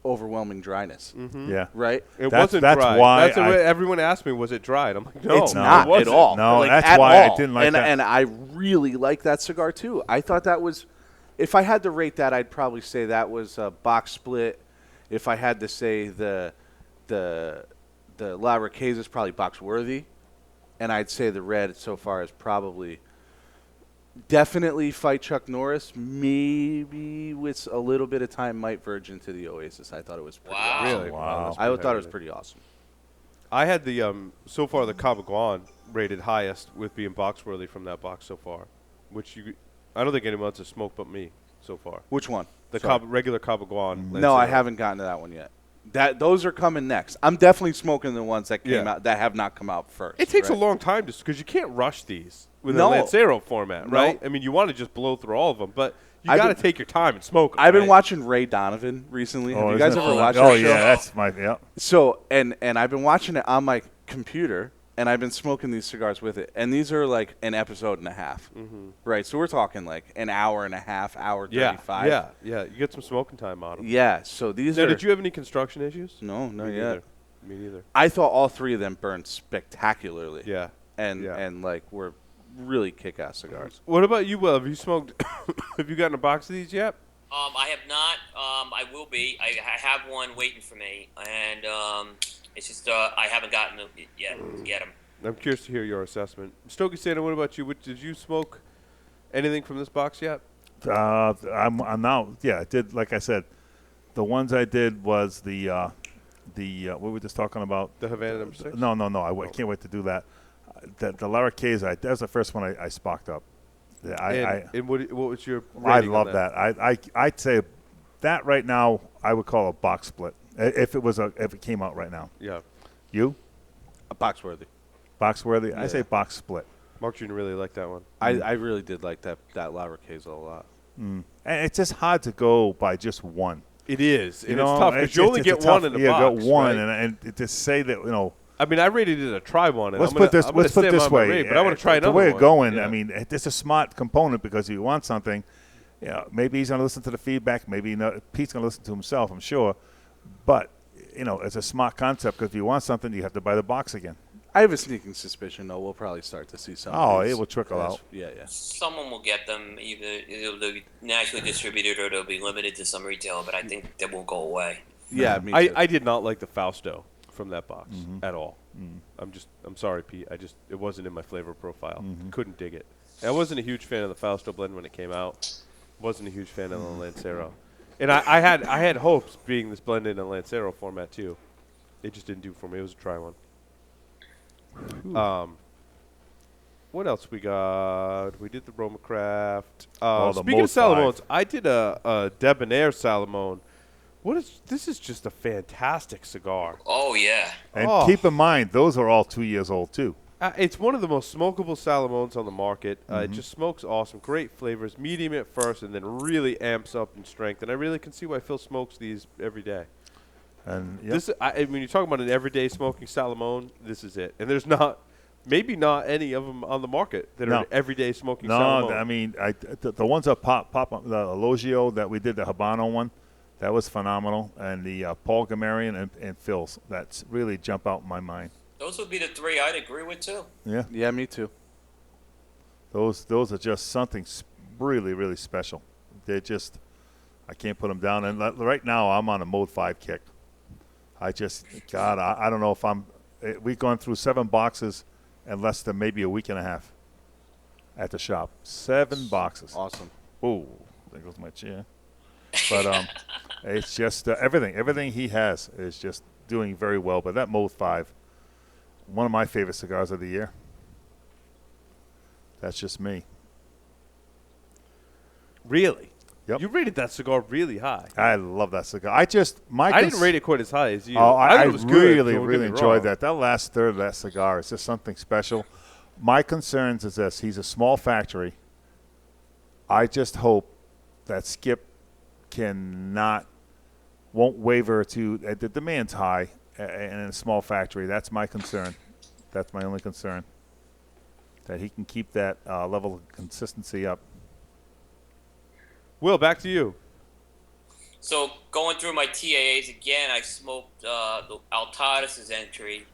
overwhelming dryness. Yeah. Right? It wasn't that's dry. why That's the way everyone asked me, was it dry? And I'm like, no, It's not it wasn't. at all. No, Like, that's at why I all. didn't like that. And I really like that cigar too. I thought that was, if I had to rate that, I'd probably say that was a box split. If I had to say the La Riqueza is probably box worthy, and I'd say the red so far is probably definitely fight Chuck Norris. Maybe with a little bit of time might verge into the Oasis. I thought it was pretty Wow. awesome. Really? Wow. that's I thought it was competitive. pretty awesome. I had the so far the Cabo Guan rated highest with being box worthy from that box so far, which I don't think anyone else has smoked but me so far. Which one? The Sorry. regular Cabo Guan. No, I Lancero. haven't gotten to that one yet. Those are coming next. I'm definitely smoking the ones that came out that have not come out first. It takes right? a long time just because you can't rush these with No. a Lancero format, No. right? I mean, you want to just blow through all of them, but you I've got to been- take your time and smoke 'em, I've been right? watching Ray Donovan recently. Have you guys isn't it ever fun? watched Oh, that show? yeah, that's my, yeah. So, and I've been watching it on my computer, and I've been smoking these cigars with it. And these are like an episode and a half, right? So we're talking like an hour and a half, hour 35. Yeah. You get some smoking time on them. Yeah, so these Now, are. did you have any construction issues? No, not Me yet. neither. Me neither. I thought all three of them burned spectacularly. Yeah. And like were really kick-ass cigars. What about you, Will? Have you smoked? Have you gotten a box of these yet? I have not. I will be. I have one waiting for me, and it's just I haven't gotten it yet to get them. I'm curious to hear your assessment. Stokey Santa, what about you? Did you smoke anything from this box yet? I'm now, yeah, I did, like I said, the ones I did was the what were we just talking about? The Havana number 6? No, I can't wait to do that. The La Riqueza, that was the first one I sparked up. And what was your I rating on love that. I'd say that right now I would call a box split if it came out right now. Yeah. You? A box worthy. Box worthy? I Yeah. say box split. Mark Jr. really liked that one. I really did like that La Riqueza a lot. And it's just hard to go by just one. It is. And You know, it's tough because you only it's a get tough- one in the yeah, box. got one, right? and to say that, you know. I mean, I rated it a try one. And Let's I'm gonna, put this. I'm gonna Let's put stand this by my way. rate, but I want to try the another way one. it's going. Yeah. I mean, it's a smart component because if you want something, you know, maybe he's going to listen to the feedback. Maybe Pete's going to listen to himself. I'm sure, but you know, it's a smart concept because if you want something, you have to buy the box again. I have a sneaking suspicion, though, we'll probably start to see some. Oh, of these it will trickle out. Yeah. Someone will get them. Either it'll be nationally distributed or they'll be limited to some retailer. But I think they won't go away. Yeah, me too. I did not like the Fausto from that box at all. I'm sorry, Pete. It wasn't in my flavor profile. Couldn't dig it. I wasn't a huge fan of the Fausto blend when it came out. Wasn't a huge fan of the Lancero. And I had hopes being this blend in a Lancero format too. It just didn't do for me. It was a try one. What else we got? We did the Roma Craft. The Speaking of Mode Salamones, 5. I did a Debonair Salamone. This is just a fantastic cigar. Oh, yeah. And keep in mind, those are all 2 years old, too. It's one of the most smokable Salamones on the market. It just smokes awesome. Great flavors. Medium at first and then really amps up in strength. And I really can see why Phil smokes these every day. And when you're talking about an everyday smoking Salamone, this is it. And there's maybe not any of them on the market that are everyday smoking Salamone. No, I mean, the ones that pop up, the Elogio that we did, the Habano one, that was phenomenal. And the Paul Gamarian and Phil's, that's really jump out in my mind. Those would be the three I'd agree with, too. Yeah, me too. Those are just something really, really special. They're just, I can't put them down. And right now, I'm on a Mode 5 kick. I don't know if we've gone through 7 boxes in less than maybe a week and a half at the shop. 7 boxes. Awesome. Oh, there goes my chair. But it's just everything he has is just doing very well. But that Mode 5, one of my favorite cigars of the year. That's just me. Really? Yep. You rated that cigar really high. I love that cigar. I didn't rate it quite as high as you. I it was really, good, really enjoyed that. That last third of that cigar is just something special. My concerns is this. He's a small factory. I just hope that Skip won't waver to the demand's high in a small factory. That's my concern. That's my only concern. That he can keep that level of consistency up. Will, back to you. So going through my TAAs again, I smoked the Altadis' entry,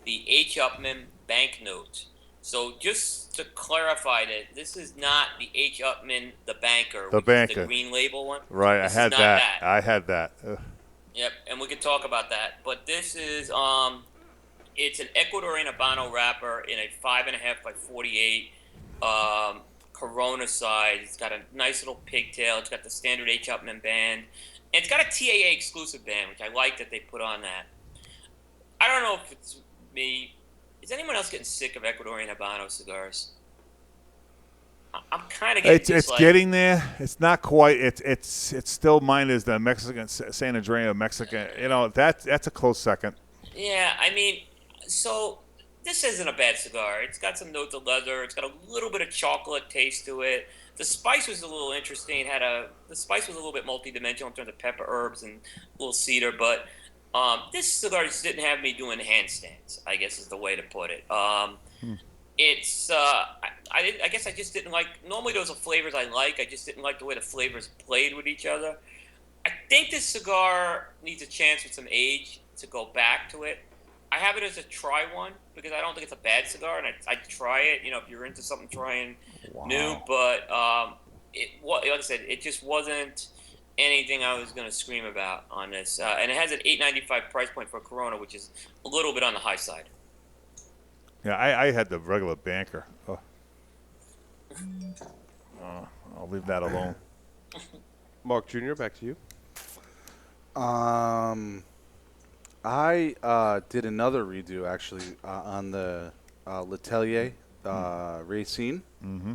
the H Upmann Banknote. So just to clarify that, this is not the H Upmann, the banker. The green label one. Right, I had that. Ugh. Yep, and we could talk about that. But this is it's an Ecuadorian Habano wrapper in a 5.5 by 48 Corona size. It's got a nice little pigtail. It's got the standard H Upmann band. And it's got a TAA exclusive band, which I like that they put on that. I don't know if it's me. Is anyone else getting sick of Ecuadorian Habano cigars? I'm kind of getting It's getting there. It's not quite. It's still mine is the Mexican San Andreo Mexican. That's a close second. Yeah, I mean, so this isn't a bad cigar. It's got some notes of leather. It's got a little bit of chocolate taste to it. The spice was a little interesting. The spice was a little bit multi-dimensional in terms of pepper, herbs, and a little cedar. But this cigar just didn't have me doing handstands, I guess is the way to put it. It's I guess I just didn't like. Normally those are flavors I like. I just didn't like the way the flavors played with each other. I think this cigar needs a chance with some age to go back to it. I have it as a try one because I don't think it's a bad cigar, and I'd try it. If you're into something trying new. But like I said, it just wasn't anything I was going to scream about on this. And it has an $8.95 price point for Corona, which is a little bit on the high side. Yeah, I had the regular banker. Oh. I'll leave that alone. Mark Jr., back to you. I did another redo actually on the Letellier Racine. Mm-hmm.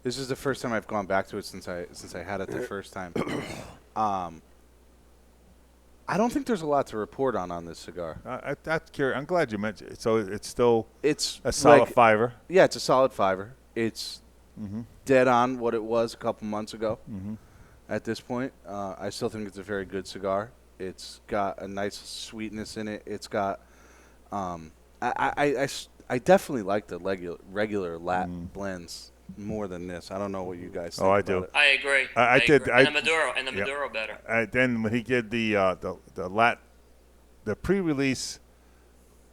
This is the first time I've gone back to it since I had it the first time. I don't think there's a lot to report on this cigar. That's curious. I'm glad you mentioned it. So it's a solid like, fiver. Yeah, it's a solid fiver. It's dead on what it was a couple months ago. Mm-hmm. At this point, I still think it's a very good cigar. It's got a nice sweetness in it. It's got I definitely like the regular lat blends more than this. I don't know what you guys think. I do. I agree. I did. And the Maduro better. Then when he did the pre-release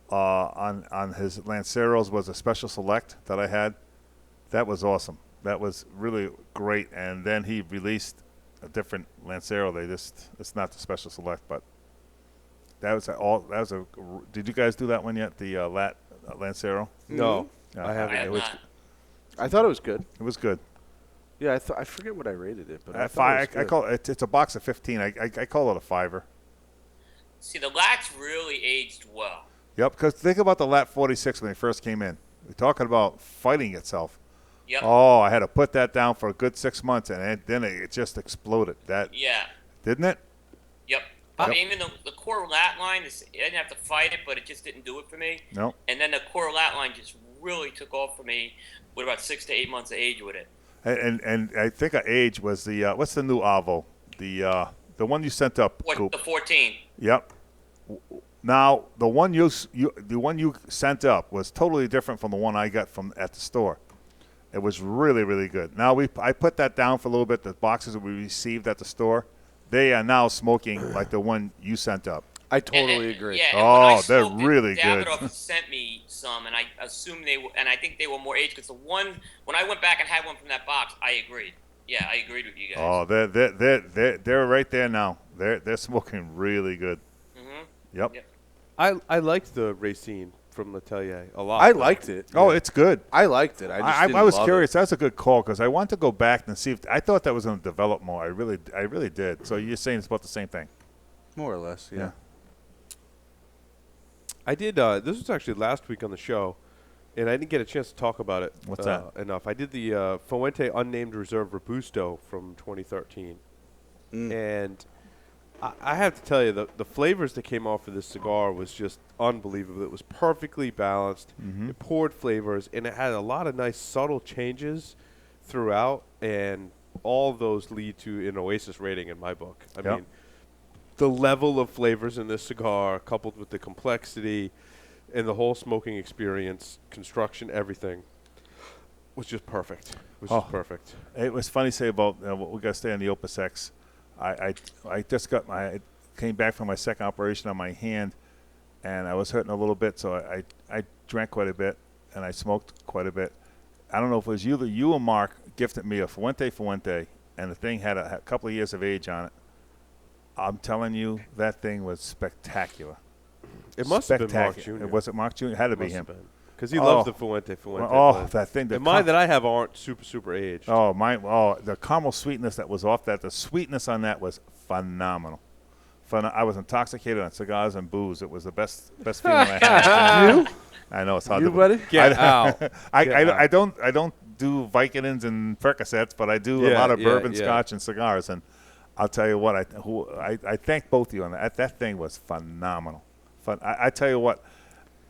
on his Lanceros was a special select that I had. That was awesome. That was really great. And then he released a different Lancero. It's not the special select, but did you guys do that one yet? The Lancero? No, I haven't. not. I thought it was good. It was good. Yeah, I forget what I rated it, but I call it. It's a box of 15. I call it a fiver. See, the Lats really aged well. Yep, because think about the Lat 46 when they first came in. We're talking about fighting itself. Yep. Oh, I had to put that down for a good 6 months, and then it just exploded. Didn't it? Yep. I mean, even the core lat line, I didn't have to fight it, but it just didn't do it for me. No. And then the core lat line just really took off for me with about 6 to 8 months of age with it. And I think age was the what's the new Avo? The one you sent up. The 14. Yep. Now the one you sent up was totally different from the one I got from at the store. It was really, really good. Now I put that down for a little bit. The boxes that we received at the store, they are now smoking like the one you sent up. I totally agree. Yeah, they're really good. Davidoff sent me some, and I assume and I think they were more aged because the one when I went back and had one from that box, I agreed. Yeah, I agreed with you guys. Oh, they're right there now. They're smoking really good. Mm-hmm. Yep. I liked the Racine from Letellier a lot. I liked it. Oh, it's good. I liked it. I was curious. That's a good call because I want to go back and see if I thought that was going to develop more. I really did. So you're saying it's about the same thing? More or less, yeah. I did. This was actually last week on the show, and I didn't get a chance to talk about it. What's that? Enough. I did the Fuente Unnamed Reserve Robusto from 2013, and I have to tell you the flavors that came off of this cigar was just unbelievable. It was perfectly balanced. Mm-hmm. It poured flavors, and it had a lot of nice subtle changes throughout, and all of those lead to an Oasis rating in my book. I mean, the level of flavors in this cigar, coupled with the complexity and the whole smoking experience, construction, everything, was just perfect. Perfect. It was funny to say about we got to stay on the Opus X. I just came back from my second operation on my hand, and I was hurting a little bit, so I drank quite a bit, and I smoked quite a bit. I don't know if it was you or Mark gifted me a Fuente, and the thing had a couple of years of age on it. I'm telling you, that thing was spectacular. It must have been Mark Jr. Was it Mark Jr.? It had to be him. Because he loves the Fuente. That thing. And mine that I have aren't super aged. Oh, mine. Oh, the caramel sweetness that was off that. The sweetness on that was phenomenal. I was intoxicated on cigars and booze. It was the best feeling I had. You? I know it's hard. You, buddy? Get out. I don't do Vicodins and Percocets, but I do a lot of bourbon, scotch, and cigars. And I'll tell you what, I thank both of you on that. That thing was phenomenal. I tell you what,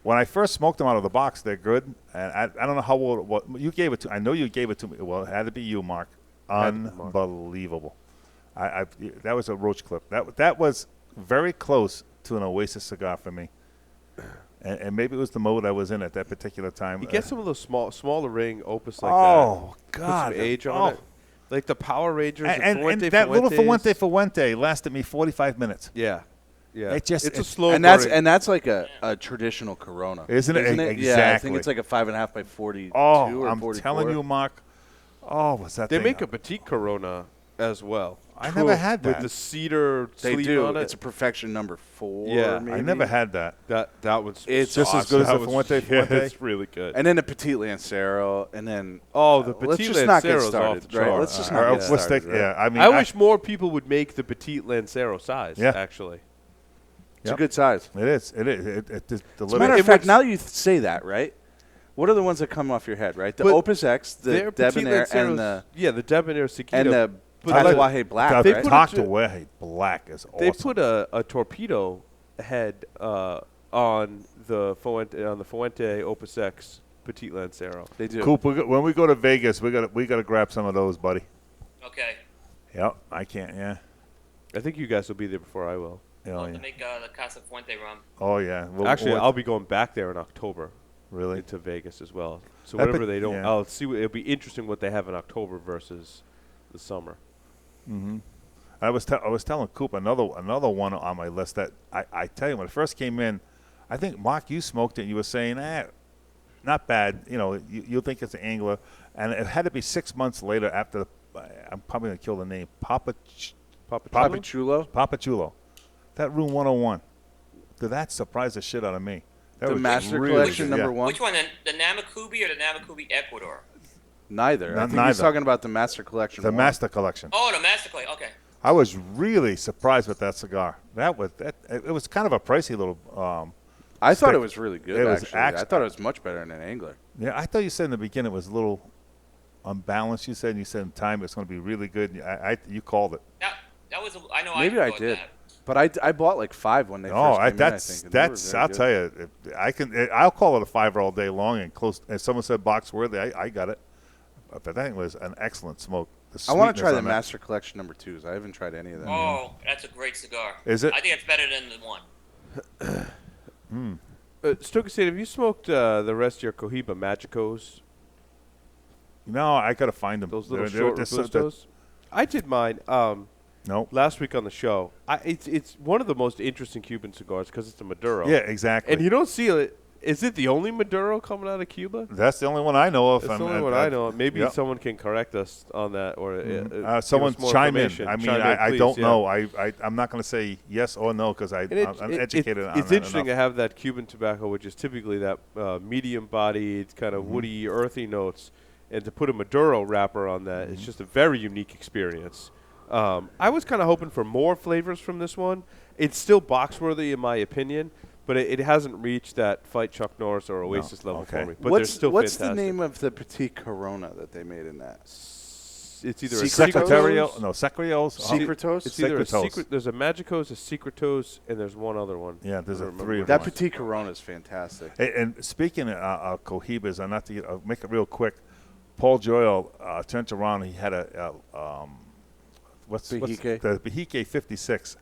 when I first smoked them out of the box, they're good. And I don't know how old. What you gave it to? I know you gave it to me. Well, it had to be you, Mark. Unbelievable. That was a roach clip. That was very close to an Oasis cigar for me. And maybe it was the mode I was in at that particular time. You get some of those smaller ring Opus like that. Oh God! Put some age on it. Like the Power Rangers and that little Fuente lasted me 45 minutes. Yeah. It's a slow and that's like a traditional Corona, isn't it? Exactly. Yeah, I think it's like a 5.5 by 42 or I'm 44. telling you, Mark. Oh, what's that? They make a petite Corona as well. I never had that. With the cedar sleeve on it. It's a perfection number 4. Yeah, maybe. I never had that. That was. It's just as good as the Fuente. It's really good. And then the Petite Lancero, and then the Petite Lancero is started, off the chart. right? Let's just not get started. Right? Yeah, I mean, I wish more people would make the Petite Lancero size. Yeah. Actually, it's a good size. It is. As a matter of fact, now you say that, right? What are the ones that come off your head, right? The Opus X, the Debonair, and the Debonair Saquito, and the Tatuaje Black. The Tatuaje Black is awesome. They put a torpedo head on the Fuente Opus X Petite Lancero. They do. Coop, when we go to Vegas, we got to grab some of those, buddy. Okay. Yep, I can't. Yeah. I think you guys will be there before I will. To make the Casa Fuente rum. Oh yeah. Actually, I'll be going back there in October. Really? Into Vegas as well. So whatever they don't, I'll see. It'll be interesting what they have in October versus the summer. Mm-hmm. I was telling Coop another one on my list that I tell you when it first came in, I think Mark, you smoked it. And you were saying, not bad. You think it's an Angler, and it had to be 6 months later after. I'm probably gonna kill the name. Papa Chulo. That Room 101. That surprised the shit out of me. The Master Collection number 1. Which one? The Namakubi or the Namakubi Ecuador? Neither. I think he's talking about the Master Collection. The Master Collection. Oh, the Master Collection. Okay. I was really surprised with that cigar. It was kind of a pricey little. I thought it was really good. It was actually. I thought it was much better than an Angler. Yeah, I thought you said in the beginning it was a little unbalanced. You said in time it's going to be really good. You called it. That was I know Maybe I did. That. But I bought like 5 when they first came in, I think. That's I'll tell you, I'll call it a 5 all day long and close. As someone said, box worthy. I got it. But that was an excellent smoke. I want to try the Master Collection number 2s. I haven't tried any of them. Oh, that's a great cigar. Is it? I think it's better than the one. Stokely, have you smoked the rest of your Cohiba Magicos? No, I got to find them. Those little short Robustos? I did mine. Nope. Last week on the show. It's one of the most interesting Cuban cigars because it's a Maduro. Yeah, exactly. And you don't see it. Is it the only Maduro coming out of Cuba? That's the only one I know of. That's the only one I know of. Maybe someone can correct us on that, or someone chime in. I mean, I don't know. I'm not going to say yes or no because I'm educated on that. It's interesting to have that Cuban tobacco, which is typically that medium-bodied, kind of woody, earthy notes, and to put a Maduro wrapper on that, it's just a very unique experience. I was kind of hoping for more flavors from this one. It's still box-worthy in my opinion, but it hasn't reached that Fight Chuck Norris or Oasis level for me. But they're still what's fantastic. the name of the Petit Corona that they made in that? It's either Secretario. No, Secretos. Secretos? It's either a Secretos. secret. There's a Magicos, a Secretos, and there's one other one. Yeah, there's a 3 of that them. Petit Corona is fantastic. And speaking of Cohibas, I'll make it real quick. Paul Joyle turned around. He had what's the Behique 56.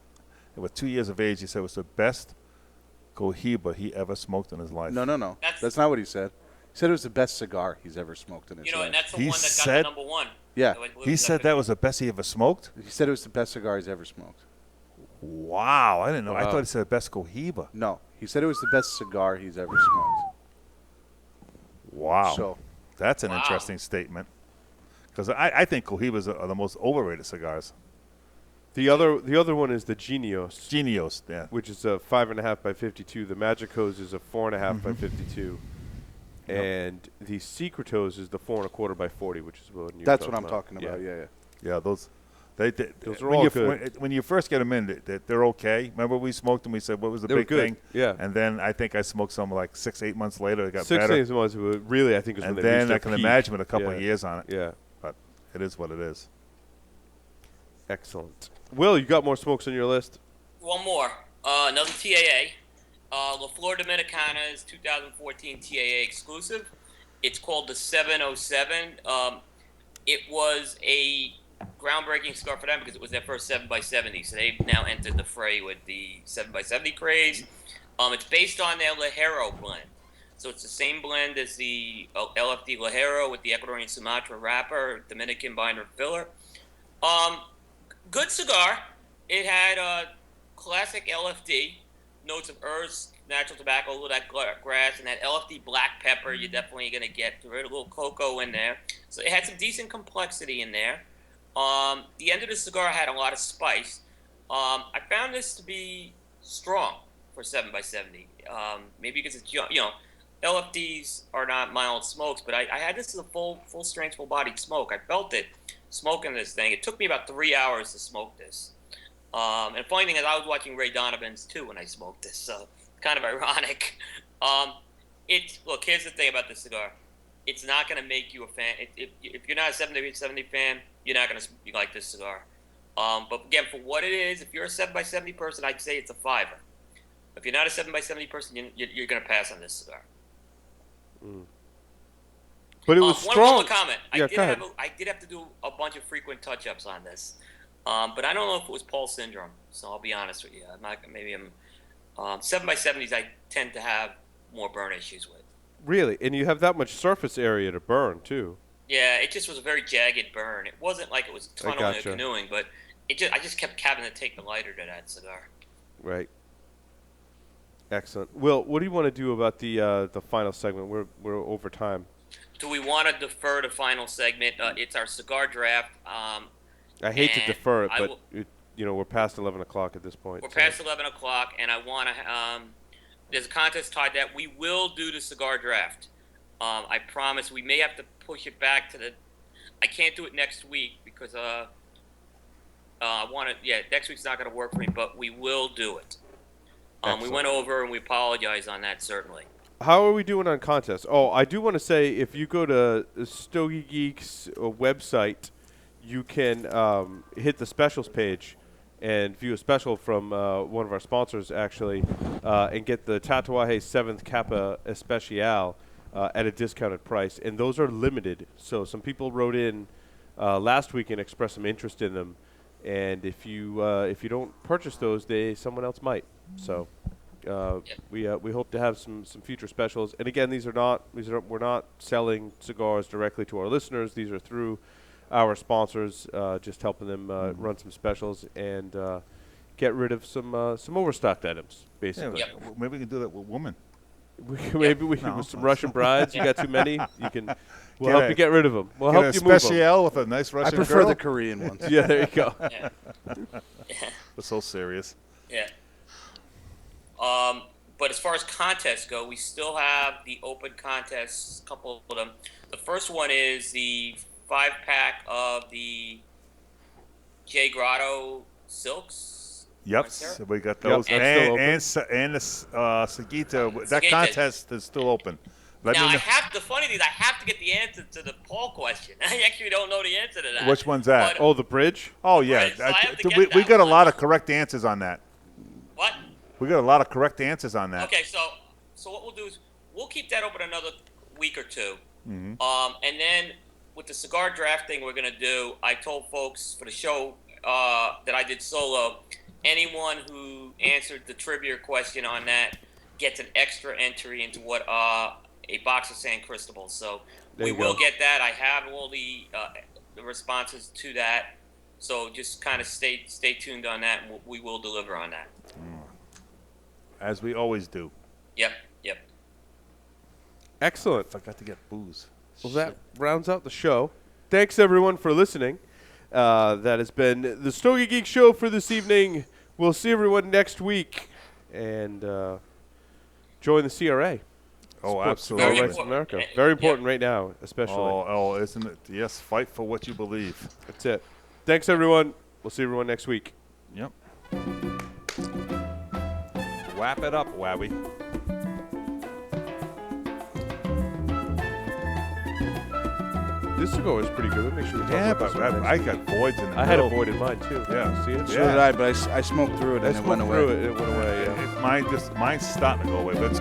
It was 2 years of age. He said it was the best Cohiba he ever smoked in his life. No. That's not what he said. He said it was the best cigar he's ever smoked in his life. And that's the one that got the number 1. Yeah. He said that was the best he ever smoked? He said it was the best cigar he's ever smoked. Wow. I didn't know. Wow. I thought he said the best Cohiba. No. He said it was the best cigar he's ever smoked. Wow. So that's an interesting statement. Because I think Cohibas are the most overrated cigars. The other one is the Genios. Genios, yeah. Which is a 5.5 by 52. The Magicos is a 4.5 by 52. Yep. And the Secretos is the 4 1/4 by 40, which is what you're That's what I'm talking about. Yeah. Those are all good. When you first get them in, they're okay. Remember we smoked them. We said what was the big thing? Yeah. And then I think I smoked some like 6-8 months later. It got 6 better. 8 months, really I think is when and they then reached their I can peak. imagine with a couple of years on it. Yeah. But it is what it is. Excellent. Will, you got more smokes on your list? One more. Another TAA. La Flor Dominicana is 2014 TAA exclusive. It's called the 707. It was a groundbreaking cigar for them because it was their first 7x70. So they've now entered the fray with the 7x70 craze. It's based on their Ligero blend. So it's the same blend as the LFD Ligero with the Ecuadorian Sumatra wrapper, Dominican binder filler. Good cigar. It had classic LFD, notes of herbs, natural tobacco, a little of that grass, and that LFD black pepper you're definitely going to get through it, a little cocoa in there. So it had some decent complexity in there. The end of the cigar had a lot of spice. I found this to be strong for 7x70. Maybe because it's, LFDs are not mild smokes, but I had this as a full strength, full bodied smoke. I felt it smoking this thing. It took me about 3 hours to smoke this. And the funny thing is, I was watching Ray Donovan's too when I smoked this, so kind of ironic. Look, here's the thing about this cigar. It's not going to make you a fan. If you're not a 70 fan, you're not going to like this cigar. But again, for what it is, if you're a 7x70 person, I'd say it's a 5er. If you're not a 7x70 person, you're going to pass on this cigar. But it was strong. One more comment. Yeah, I did have to do a bunch of frequent touch-ups on this. But I don't know if it was Paul syndrome, so I'll be honest with you. 7x70s I tend to have more burn issues with. Really? And you have that much surface area to burn, too. Yeah, it just was a very jagged burn. It wasn't like it was tunneling or canoeing, but I just kept having to take the lighter to that cigar. Right. Excellent. Will, what do you want to do about the final segment? We're over time. Do we want to defer the final segment? It's our cigar draft. I hate to defer it, but we're past 11 o'clock at this point. We're past 11 o'clock, and I want to. There's a contest tied that we will do the cigar draft. I promise. We may have to push it back to I can't do it next week because I want to. Yeah, next week's not going to work for me, but we will do it. We went over and we apologize on that certainly. How are we doing on contests? Oh, I do want to say if you go to Stogie Geeks website, you can hit the specials page and view a special from one of our sponsors, actually, and get the Tatuaje 7th Kappa Especial at a discounted price. And those are limited. So some people wrote in last week and expressed some interest in them. And if you don't purchase those, someone else might. So we hope to have some future specials. And again, we're not selling cigars directly to our listeners. These are through our sponsors, just helping them run some specials and get rid of some overstocked items, basically. Yeah, maybe we can do that with women. Maybe we can with some Russian brides. You got too many. We'll help you get rid of them. We'll help you move them. Special with a nice Russian I prefer girl? the Korean ones. Yeah, there you go. Yeah. We're so serious. Yeah. But as far as contests go, we still have the open contests, a couple of them. The first one is the 5-pack of the J Grotto Silks. Yep, so we got those. Yep, and the Seguita. That contest is still open. The funny thing is I have to get the answer to the poll question. I actually don't know the answer to that. Which one's that? The bridge? Oh, yeah. So we got a lot of correct answers on that. What? We got a lot of correct answers on that. Okay, so what we'll do is we'll keep that open another week or two. Mm-hmm. And then with the cigar draft thing we're going to do, I told folks for the show that I did solo, anyone who answered the trivia question on that gets an extra entry into what a box of San Cristobal. So we will get that. I have all the responses to that. So just kind of stay tuned on that, and we will deliver on that. As we always do. Yep. Excellent. Forgot to get booze. Well, that rounds out the show. Thanks, everyone, for listening. That has been the Stogie Geek Show for this evening. We'll see everyone next week. And join the CRA. Oh, Sports absolutely. Cigar Rights of America. Very important right now, especially. Oh, isn't it? Yes, fight for what you believe. That's it. Thanks, everyone. We'll see everyone next week. Yep. Wrap it up, Wowie. This cigar is pretty good. Make sure we talk about but this one next I week. got voids in the I had middle. a void in mine, too. Yeah. See it? So did I, but I smoked through it and it went away. It went away, yeah. Mine's starting to go away. But it's